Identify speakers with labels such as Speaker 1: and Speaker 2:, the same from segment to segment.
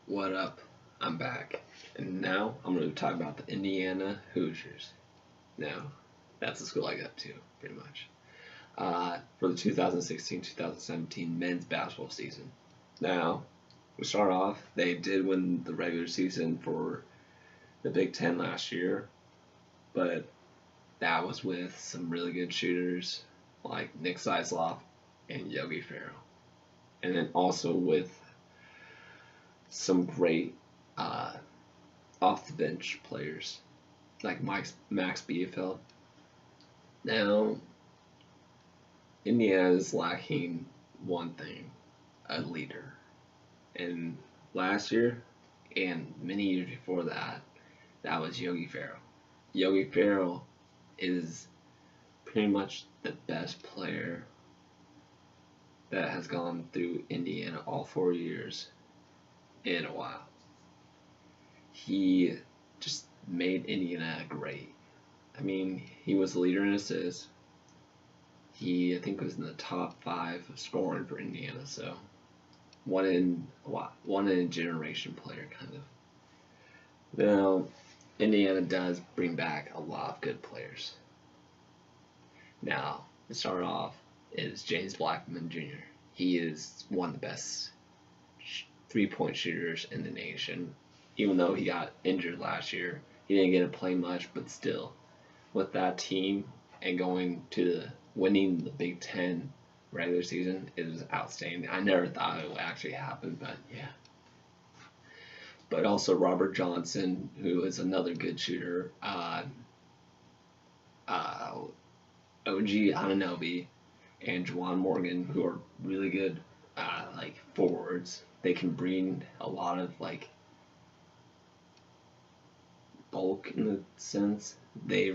Speaker 1: What up? I'm back. And now I'm going to talk about the Indiana Hoosiers. Now, that's the school I go to, pretty much. For the 2016-2017 men's basketball season. Now, we start off, they did win the regular season for the Big Ten last year, but that was with some really good shooters like Nick Zeisloff and Yogi Ferrell. And then also with some great uh, off the bench players like Max Bielefeld. Now, Indiana is lacking one thing, a leader. And last year and many years before that, that was Yogi Ferrell. Yogi Ferrell is pretty much the best player that has gone through Indiana all 4 years in a while. He just made Indiana great. I mean, he was the leader in assists. He, I think, was in the top 5 of scoring for Indiana. So one in a generation player, kind of. Now, Indiana does bring back a lot of good players. Now, to start off, is James Blackman Jr. He is one of the best three-point shooters in the nation. Even though he got injured last year, he didn't get to play much, but still, with that team and going to winning the Big Ten regular season, it was outstanding. I never thought it would actually happen, but yeah. But also Robert Johnson, who is another good shooter. OG Ananobi and Juwan Morgan, who are really good, like forwards. They can bring a lot of like bulk in the sense. They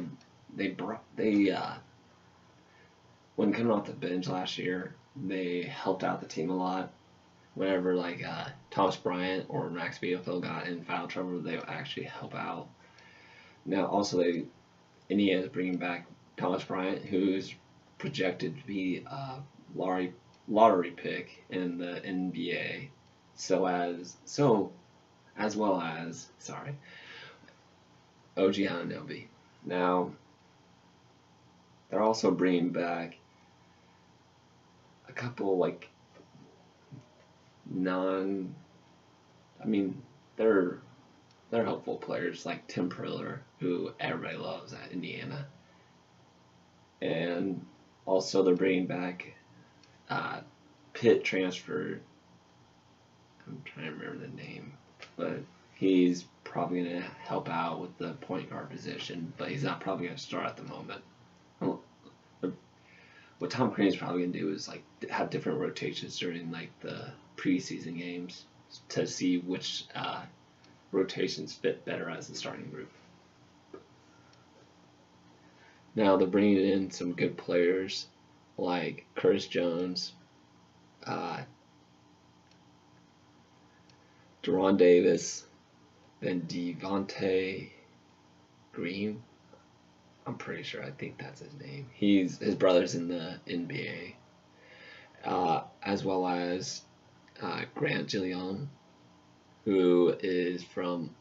Speaker 1: when coming off the bench last year, they helped out the team a lot. Whenever like Thomas Bryant or Max Bielefeld got in foul trouble, they would actually help out. Now also Indiana's bringing back Thomas Bryant, who's projected to be a lottery pick in the NBA, as well as OG Anunoby. Now they're also bringing back a couple like they're helpful players like Tim Priller, who everybody loves at Indiana. And also they're bringing back Pitt transfer. I'm trying to remember the name, but he's probably going to help out with the point guard position, but he's not probably going to start at the moment. Well, what Tom Crean's probably going to do is like have different rotations during like the preseason games to see which rotations fit better as the starting group. Now they're bringing in some good players like Curtis Jones, Deron Davis, then Devontae Green. I'm pretty sure. I think that's his name. His brother's in the NBA, as well as Grant Gilliam, who is from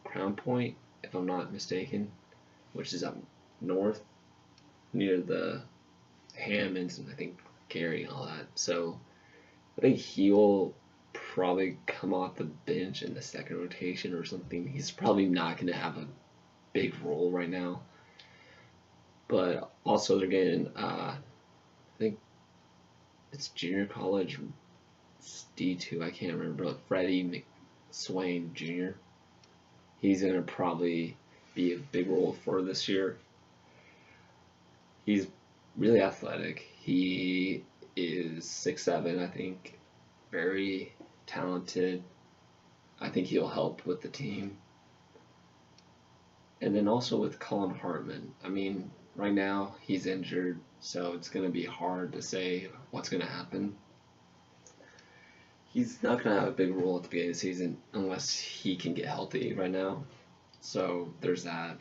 Speaker 1: Crown Point, if I'm not mistaken, which is up north near the Hammonds and I think Gary and all that. So I think he will probably come off the bench in the second rotation or something. He's probably not going to have a big role right now. But also they're getting, I think it's junior college, it's D2, I can't remember, but Freddie McSwain Jr. He's going to probably be a big role for this year. He's really athletic. He is 6'7", I think, very talented. I think he'll help with the team. And then also with Colin Hartman. I mean, right now he's injured, so it's going to be hard to say what's going to happen. He's not going to have a big role at the beginning of the season unless he can get healthy right now. So there's that.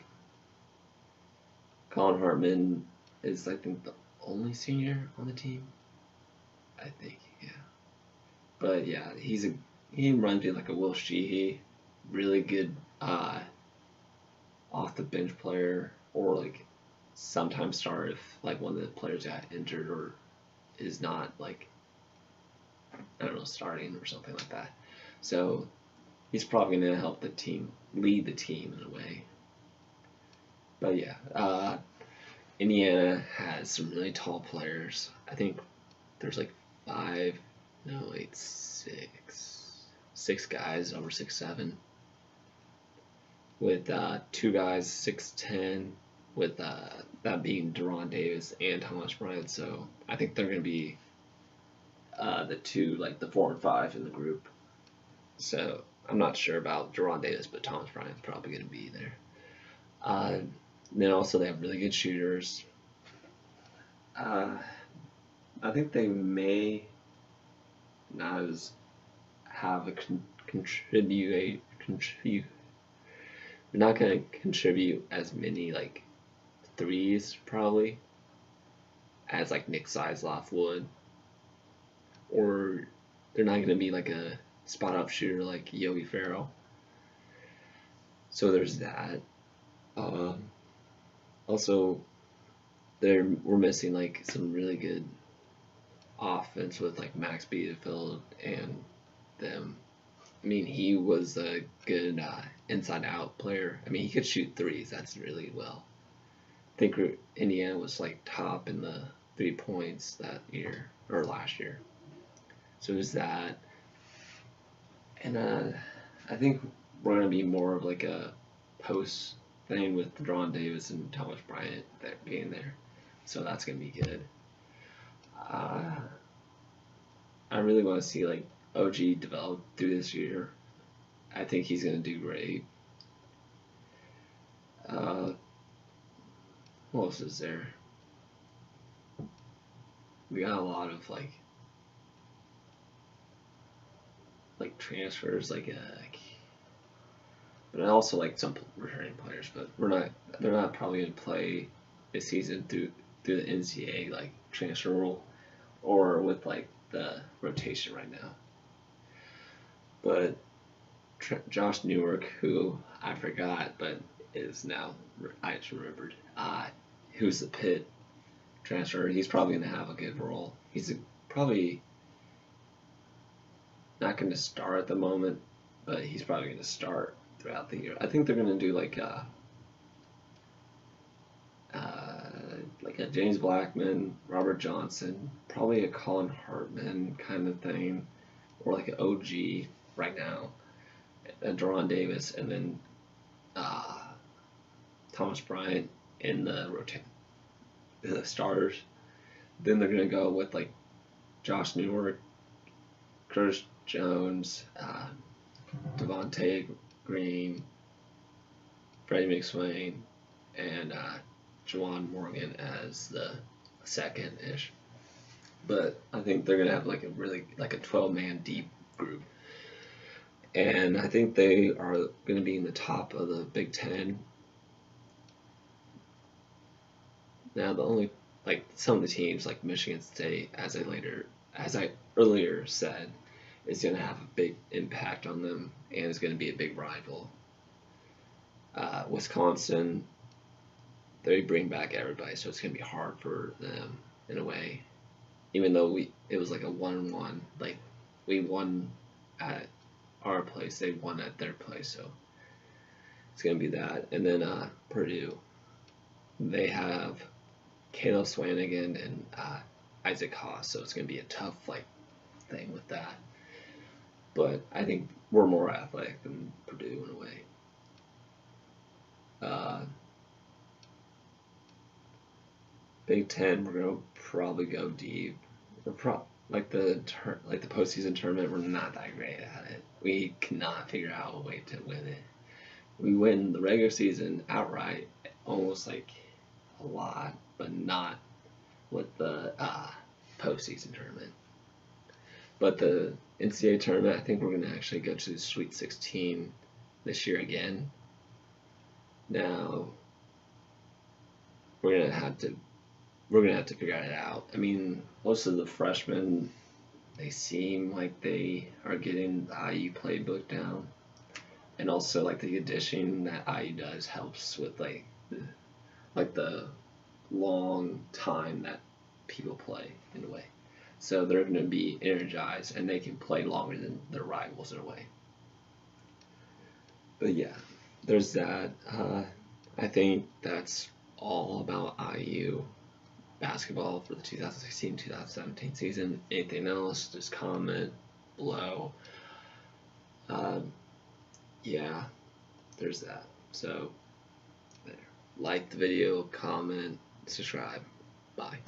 Speaker 1: Colin Hartman is, I think, the only senior on the team. I think, yeah. But yeah, he's a he reminds me like a Will Sheehy, really good off the bench player, or like sometimes start if like one of the players got injured or is not like, I don't know, starting or something like that. So he's probably going to help the team, lead the team in a way. But yeah, Indiana has some really tall players. I think there's like five, no wait, six guys over 6'7", with two guys 6'10", with that being Deron Davis and Thomas Bryant. So I think they're going to be the two, like the 4 and 5 in the group. So I'm not sure about Deron Davis, but Thomas Bryant's probably going to be there. Then also they have really good shooters. I think they may not as have a contribute. They're not going to contribute as many like threes probably as like Nick Sizlov would, or they're not going to be like a spot up shooter like Yogi Ferrell. So there's that. Also, we're missing like some really good offense with like Max Bielefeld and them. I mean, he was a good inside out player. I mean, he could shoot threes. That's really well. I think Indiana was like top in the 3 points that year or last year. So there's that. And I think we're going to be more of like a post thing with Deron Davis and Thomas Bryant being there. So that's going to be good. I really want to see like OG develop through this year. I think he's going to do great. What else is there? We got a lot of like transfers, but also like some returning players. But they're not probably going to play this season through the NCAA like transfer rule or with like the rotation right now. But Josh Newark, who I forgot, but is now, I just remembered, who's the Pitt transfer, he's probably going to have a good role. He's probably not going to start at the moment, but he's probably going to start throughout the year. I think they're going to do like a James Blackman, Robert Johnson, probably a Colin Hartman kind of thing, or like an OG right now, and Deron Davis, and then Thomas Bryant in the starters. Then they're gonna go with like Josh Newark, Curtis Jones, Devontae Green, Freddie McSwain, and Juwan Morgan as the second-ish. But I think they're gonna have like a 12-man deep group, and I think they are gonna be in the top of the Big Ten. Now the only some of the teams like Michigan State, as I earlier said, is gonna have a big impact on them and is gonna be a big rival. Wisconsin, they bring back everybody, so it's gonna be hard for them in a way. Even though it was like a 1-1, like we won at our place, they won at their place, so it's gonna be that. And then Purdue, they have Caleb Swanigan and Isaac Haas, so it's gonna be a tough thing with that. But I think we're more athletic than Purdue in a way. Big Ten, we're gonna probably go deep. We're the postseason tournament, we're not that great at it. We cannot figure out a way to win it. We win the regular season outright, almost like a lot, but not with the postseason tournament. But the NCAA tournament, I think we're gonna actually go to the Sweet 16 this year again. Now we're gonna have to figure it out. I mean, most of the freshmen they seem like they are getting the IU playbook down, and also like the addition that IU does helps with like the long time that people play in a way. So they're going to be energized and they can play longer than their rivals in a way. But yeah, there's that. I think that's all about IU basketball for the 2016-2017 season. Anything else, just comment below. Yeah, there's that. So, there. Like the video, comment, subscribe. Bye.